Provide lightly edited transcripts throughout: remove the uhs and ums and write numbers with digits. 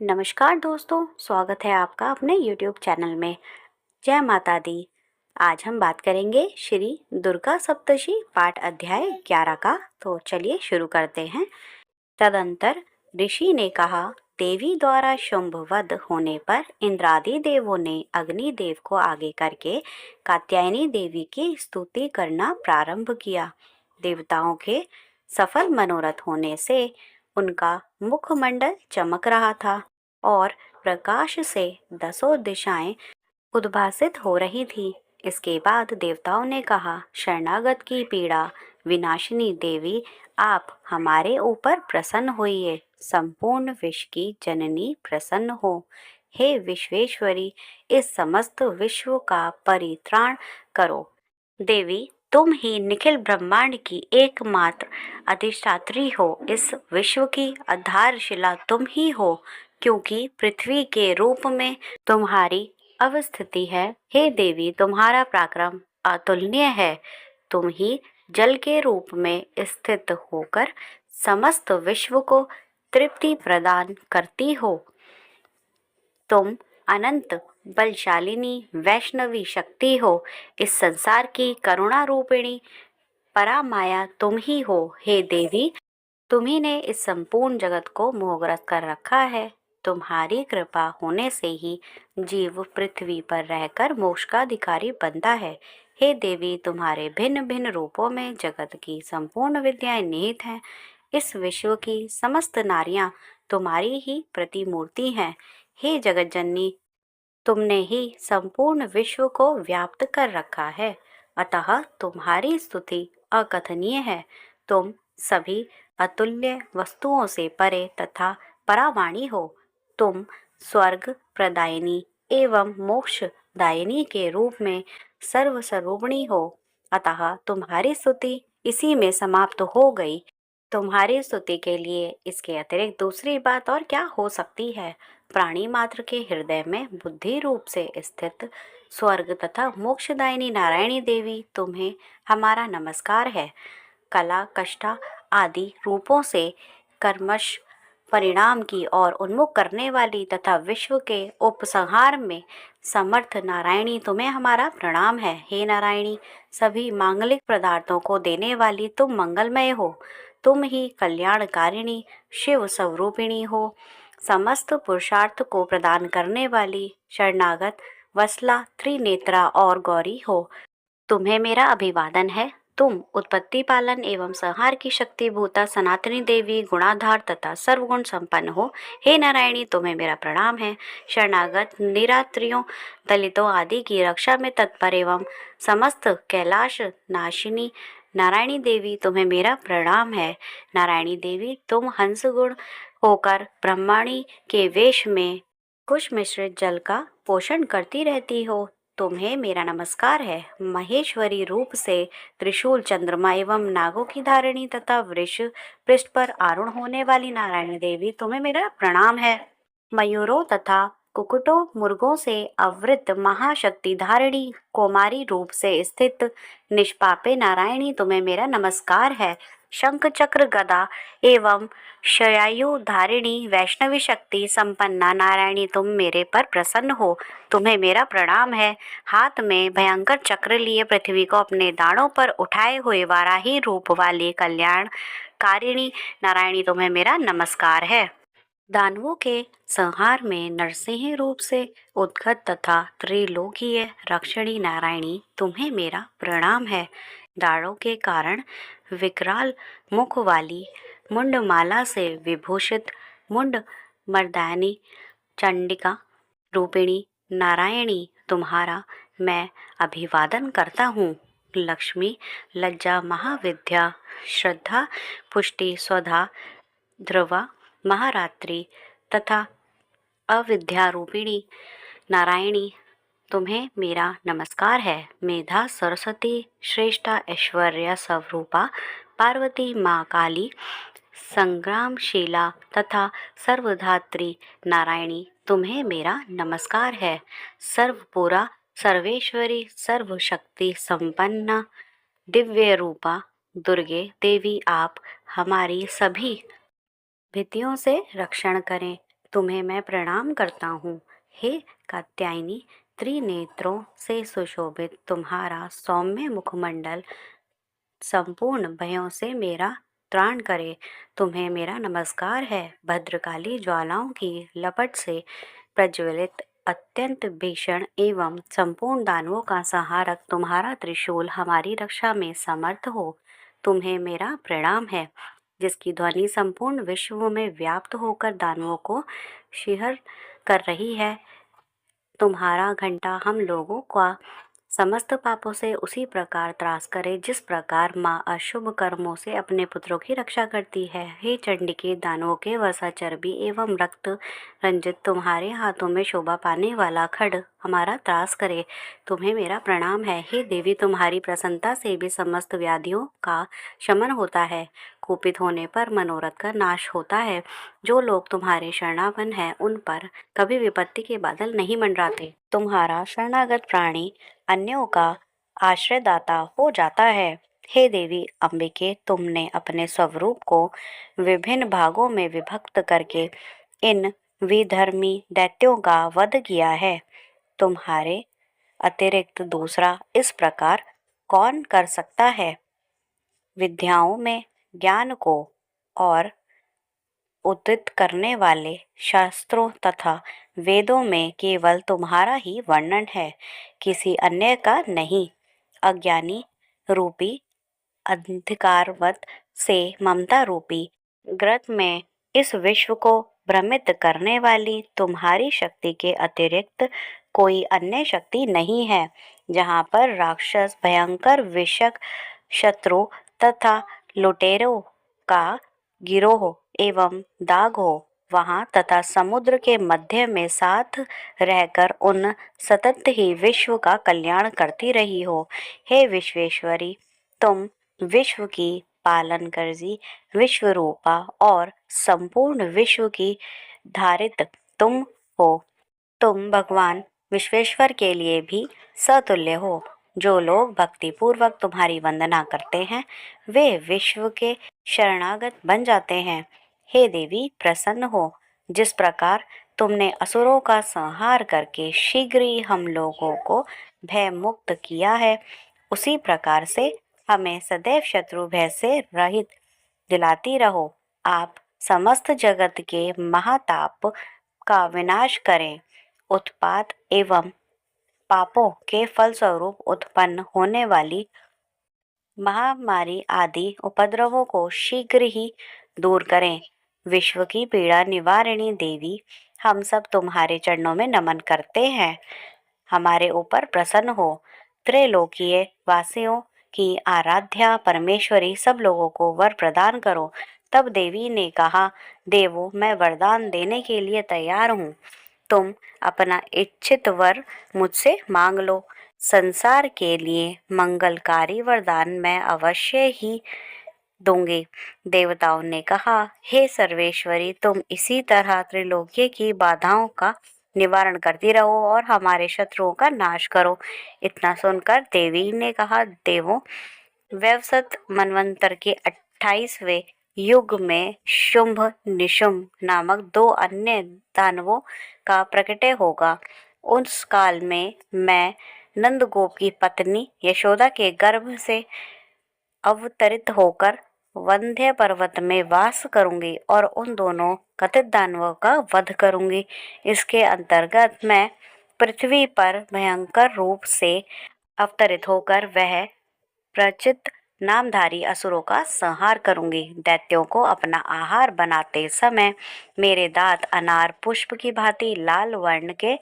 नमस्कार दोस्तों, स्वागत है आपका अपने YouTube चैनल में। जय माता दी। आज हम बात करेंगे श्री दुर्गा सप्तशी पाठ अध्याय 11 का। तो चलिए शुरू करते हैं। तदंतर ऋषि ने कहा, देवी द्वारा शुंभ वध होने पर इंद्रादि देवों ने अग्निदेव को आगे करके कात्यायनी देवी की स्तुति करना प्रारंभ किया। देवताओं के सफल मनोरथ होने से उनका मुखमंडल चमक रहा था और प्रकाश से दसों दिशाएं उद्भासित हो रही थी। इसके बाद देवताओं ने कहा, शरणागत की पीड़ा विनाशिनी देवी, आप हमारे ऊपर प्रसन्न होइए। संपूर्ण विश्व की जननी प्रसन्न हो। हे विश्वेश्वरी, इस समस्त विश्व का परित्राण करो। देवी, तुम ही निखिल ब्रह्मांड की एकमात्र अधिष्ठात्री हो। इस विश्व की आधारशिला तुम ही हो, क्योंकि पृथ्वी के रूप में तुम्हारी अवस्थिति है। हे देवी, तुम्हारा पराक्रम अतुलनीय है। तुम ही जल के रूप में स्थित होकर समस्त विश्व को तृप्ति प्रदान करती हो। तुम अनंत बलशालिनी वैष्णवी शक्ति हो। इस संसार की करुणा रूपिणी परामाया तुम ही हो। हे देवी, तुम्ही ने इस संपूर्ण जगत को मोहग्रस्त कर रखा है। तुम्हारी कृपा होने से ही जीव पृथ्वी पर रहकर मोक्ष का अधिकारी बनता है। हे देवी, तुम्हारे भिन्न भिन्न रूपों में जगत की संपूर्ण विद्याएं निहित हैं। इस विश्व की समस्त नारियां तुम्हारी ही प्रतिमूर्ति हैं। हे जगत जननी, तुमने ही संपूर्ण विश्व को व्याप्त कर रखा है, अतः तुम्हारी स्तुति अकथनीय है। तुम सभी अतुल्य वस्तुओं से परे तथा परावाणी हो। तुम स्वर्ग प्रदायिनी एवं मोक्षदायिनी के रूप में सर्वस्वरूपिणी हो, अतः तुम्हारी स्तुति इसी में समाप्त हो गई। तुम्हारी स्तुति के लिए इसके अतिरिक्त दूसरी बात और क्या हो सकती है। प्राणी मात्र के हृदय में बुद्धि रूप से स्थित स्वर्ग तथा मोक्षदायिनी नारायणी देवी, तुम्हें हमारा नमस्कार है। कला कष्टा आदि रूपों से कर्मश परिणाम की ओर उन्मुख करने वाली तथा विश्व के उपसंहार में समर्थ नारायणी, तुम्हें हमारा प्रणाम है। हे नारायणी, सभी मांगलिक पदार्थों को देने वाली तुम मंगलमय हो। तुम ही कल्याणकारिणी शिव स्वरूपिणी हो। समस्त पुरुषार्थ को प्रदान करने वाली शरणागत वसला त्रिनेत्रा और गौरी हो। तुम्हें मेरा अभिवादन है। तुम उत्पत्ति पालन एवं संहार की शक्ति भूता सनातनी देवी, गुणाधार तथा सर्वगुण संपन्न हो। हे नारायणी, तुम्हें मेरा प्रणाम है। शरणागत निरात्रियों दलितों आदि की रक्षा में तत्पर एवं समस्त कैलाश नाशिनी नारायणी देवी, तुम्हें मेरा प्रणाम है। नारायणी देवी, तुम हंस गुण होकर ब्रह्माणी के वेश में कुश मिश्रित जल का पोषण करती रहती हो। तुम्हें मेरा नमस्कार है। महेश्वरी रूप से त्रिशूल चंद्रमा एवं नागों की धारिणी तथा वृष पृष्ठ पर आरूढ़ होने वाली नारायणी देवी, तुम्हें मेरा प्रणाम है। मयूरों तथा कुकुटों मुर्गों से आवृत महाशक्ति धारिणी कोमारी रूप से स्थित निष्पापे नारायणी, तुम्हें मेरा नमस्कार है। शंख चक्र गदा एवं शयायु धारिणी वैष्णवी शक्ति संपन्ना नारायणी, तुम मेरे पर प्रसन्न हो। तुम्हें मेरा प्रणाम है। हाथ में भयंकर चक्र लिए पृथ्वी को अपने दाढ़ों पर उठाए हुए वाराही रूप वाली कल्याणकारिणी नारायणी, तुम्हें मेरा नमस्कार है। दानवों के संहार में नरसिंह रूप से उद्गत तथा त्रिलोकीय रक्षणी नारायणी, तुम्हें मेरा प्रणाम है। दाढ़ों के कारण विकराल मुख वाली मुंडमाला से विभूषित मुंड मर्दानी चंडिका रूपिणी नारायणी, तुम्हारा मैं अभिवादन करता हूँ। लक्ष्मी, लज्जा, महाविद्या, श्रद्धा, पुष्टि, स्वधा, ध्रुवा, महारात्रि तथा अविद्या रूपिणी नारायणी, तुम्हें मेरा नमस्कार है। मेधा, सरस्वती, श्रेष्ठा, ऐश्वर्य स्वरूपा पार्वती, माँ काली, संग्रामशीला तथा सर्वधात्री नारायणी, तुम्हें मेरा नमस्कार है। सर्वपुरा, सर्वेश्वरी, सर्वशक्ति संपन्ना दिव्य रूपा दुर्गे देवी, आप हमारी सभी भितियों से रक्षण करें। तुम्हें मैं प्रणाम करता हूँ। हे कात्यायनी, त्रिनेत्रों से सुशोभित तुम्हारा सौम्य मुखमंडल संपूर्ण भयों से मेरा त्राण करे। तुम्हें मेरा नमस्कार है। भद्रकाली ज्वालाओं की लपट से प्रज्वलित अत्यंत भीषण एवं संपूर्ण दानवों का संहारक तुम्हारा त्रिशूल हमारी रक्षा में समर्थ हो। तुम्हें मेरा प्रणाम है, जिसकी ध्वनि संपूर्ण विश्व में व्याप्त होकर दानवों को शीहर कर रही है। तुम्हारा घंटा हम लोगों का समस्त पापों से उसी प्रकार त्रास करे जिस प्रकार माँ अशुभ कर्मों से अपने पुत्रों की रक्षा करती है। हे चंडिके, दानवों के वसा चर्बी एवं रक्त रंजित तुम्हारे हाथों में शोभा पाने वाला खड्ग हमारा त्रास करे। तुम्हें मेरा प्रणाम है। हे देवी, तुम्हारी प्रसन्नता से भी समस्त व्याधियों का शमन होता है। कुपित होने पर मनोरथ का नाश होता है। जो लोग तुम्हारे शरणापन्न हैं उन पर कभी विपत्ति के बादल नहीं मंडराते। तुम्हारा शरणागत प्राणी अन्यों का आश्रयदाता हो जाता है। हे देवी अंबिके, तुमने अपने स्वरूप को विभिन्न भागों में विभक्त करके इन विधर्मी दैत्यों का वध किया है। तुम्हारे अतिरिक्त दूसरा इस प्रकार कौन कर सकता है? विद्याओं में ज्ञान को और उदित करने वाले शास्त्रों तथा वेदों में केवल तुम्हारा ही वर्णन है, किसी अन्य का नहीं। अज्ञानी रूपी अंधकारवत से ममता रूपी ग्रत में इस विश्व को भ्रमित करने वाली तुम्हारी शक्ति के अतिरिक्त कोई अन्य शक्ति नहीं है। जहाँ पर राक्षस, भयंकर विषक शत्रु तथा लुटेरों का गिरोह एवं दाग हो, वहाँ तथा समुद्र के मध्य में साथ रहकर उन सतत ही विश्व का कल्याण करती रही हो। हे विश्वेश्वरी, तुम विश्व की पालन कर्जी, विश्व रूपा और संपूर्ण विश्व की धारित तुम हो। तुम भगवान विश्वेश्वर के लिए भी सतुल्य हो। जो लोग भक्तिपूर्वक तुम्हारी वंदना करते हैं वे विश्व के शरणागत बन जाते हैं। हे देवी, प्रसन्न हो। जिस प्रकार तुमने असुरों का संहार करके शीघ्र ही हम लोगों को भय मुक्त किया है, उसी प्रकार से हमें सदैव शत्रु भय से रहित दिलाती रहो। आप समस्त जगत के महाताप का विनाश करें। उत्पात एवं पापों के फलस्वरूप उत्पन्न होने वाली महामारी आदि उपद्रवों को शीघ्र ही दूर करें। विश्व की पीड़ा निवारिणी देवी, हम सब तुम्हारे चरणों में नमन करते हैं। हमारे ऊपर प्रसन्न हो। त्रैलोकीय वासियों की आराध्या परमेश्वरी, सब लोगों को वर प्रदान करो। तब देवी ने कहा, देवों, मैं वरदान देने के लिए तैयार हूँ। तुम अपना इच्छित वर मुझसे मांग लो। संसार के लिए मंगलकारी वरदान मैं अवश्य ही दूंगी। देवताओं ने कहा, हे सर्वेश्वरी, तुम इसी तरह त्रिलोक्य की बाधाओं का निवारण करती रहो और हमारे शत्रुओं का नाश करो। इतना सुनकर देवी ने कहा, देवों, वैवस्वत मनवंतर के 28वें युग में शुंभ निशुंभ नामक 2 अन्य दानवों का प्रकटय होगा। उस काल में मैं नंदगोप की पत्नी यशोदा के गर्भ से अवतरित होकर वंध्य पर्वत में वास करूंगी और उन दोनों कथित दानवों का वध करूंगी। इसके अंतर्गत मैं पृथ्वी पर भयंकर रूप से अवतरित होकर वह प्रचित नामधारी असुरों का संहार करूंगी। दैत्यों को अपना आहार बनाते समय मेरे दांत अनार पुष्प की भांति लाल वर्ण के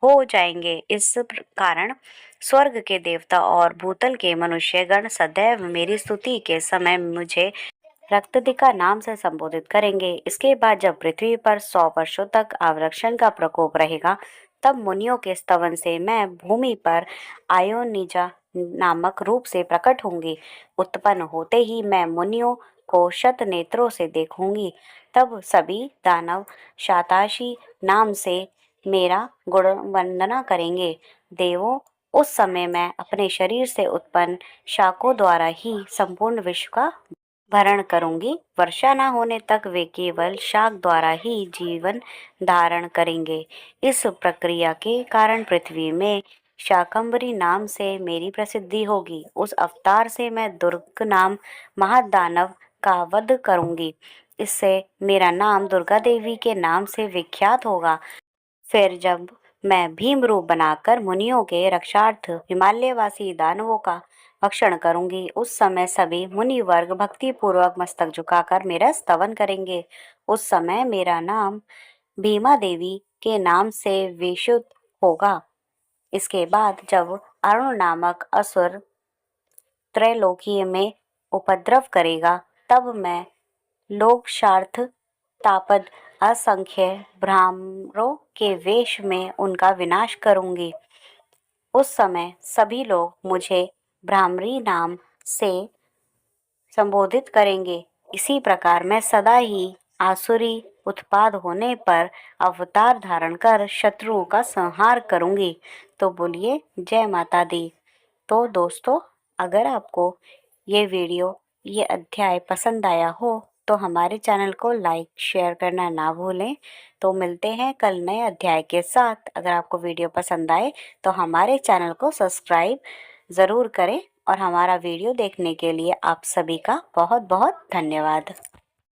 हो जाएंगे। इस कारण स्वर्ग के देवता और भूतल के मनुष्यगण सदैव मेरी स्तुति के समय मुझे रक्तदिका नाम से संबोधित करेंगे। इसके बाद जब पृथ्वी पर 100 वर्षों तक आवरक्षण का प्रकोप रहेगा, तब मुनियों के स्तवन से मैं भूमि पर आयोनिजा नामक रूप से प्रकट होंगी। उत्पन्न होते ही मैं मुनियों को शत नेत्रों से देखूंगी। तब सभी दानव शाताशी नाम से मेरा गुण वंदना करेंगे। देवों, उस समय मैं अपने शरीर से उत्पन्न शाकों द्वारा ही संपूर्ण विश्व का भरण करूंगी। वर्षा न होने तक वे केवल शाक द्वारा ही जीवन धारण करेंगे। इस प्रक्रिया के कारण पृथ्वी में शाकंभरी नाम से मेरी प्रसिद्धि होगी। उस अवतार से मैं दुर्ग नाम महादानव का वध करूंगी। इससे मेरा नाम दुर्गा देवी के नाम से विख्यात होगा। फिर जब मैं भीम रूप बनाकर मुनियों के रक्षार्थ हिमालयवासी दानवों का भक्षण करूंगी, उस समय सभी मुनि वर्ग भक्ति पूर्वक मस्तक झुकाकर मेरा स्तवन करेंगे। उस समय मेरा नाम भीमा देवी के नाम से विशुद्ध होगा। इसके बाद जब अरुण नामक असुर त्रैलोकी में उपद्रव करेगा, तब मैं लोकशार्थ तापद असंख्य भ्रामरों के वेश में उनका विनाश करूंगी। उस समय सभी लोग मुझे भ्रामरी नाम से संबोधित करेंगे। इसी प्रकार मैं सदा ही आसुरी उत्पाद होने पर अवतार धारण कर शत्रुओं का संहार करूंगी। तो बोलिए जय माता दी। तो दोस्तों, अगर आपको ये अध्याय पसंद आया हो तो हमारे चैनल को लाइक शेयर करना ना भूलें। तो मिलते हैं कल नए अध्याय के साथ। अगर आपको वीडियो पसंद आए तो हमारे चैनल को सब्सक्राइब ज़रूर करें और हमारा वीडियो देखने के लिए आप सभी का बहुत बहुत धन्यवाद।